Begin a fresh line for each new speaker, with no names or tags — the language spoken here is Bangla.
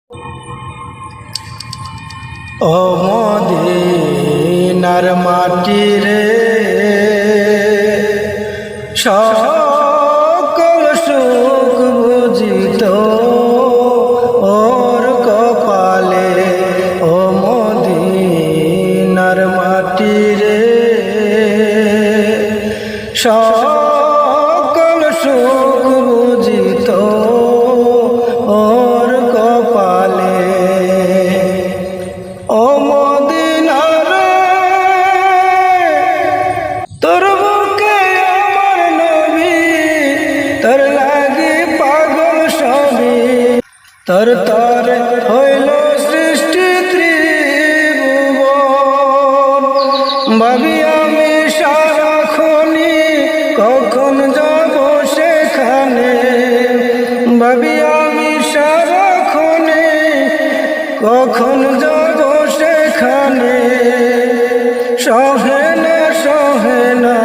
ও মদিনার মাটি রে, সকল সুখ বুঝিত ওর কপালে। ও মদিনার মাটি রে, সকল সুখ বুঝিত ওর কপালে। ও মদিনা রে, তোর বুকে আমার নবী, তোর লাগি পাগল সবই। তোর তরে হইল সৃষ্টি ত্রিভুবন। ভাবি আমি সারাক্ষণি কখন যাব সেখানে। ভাবি আমি সারাক্ষণি কখন যাব সেখানে। সহে না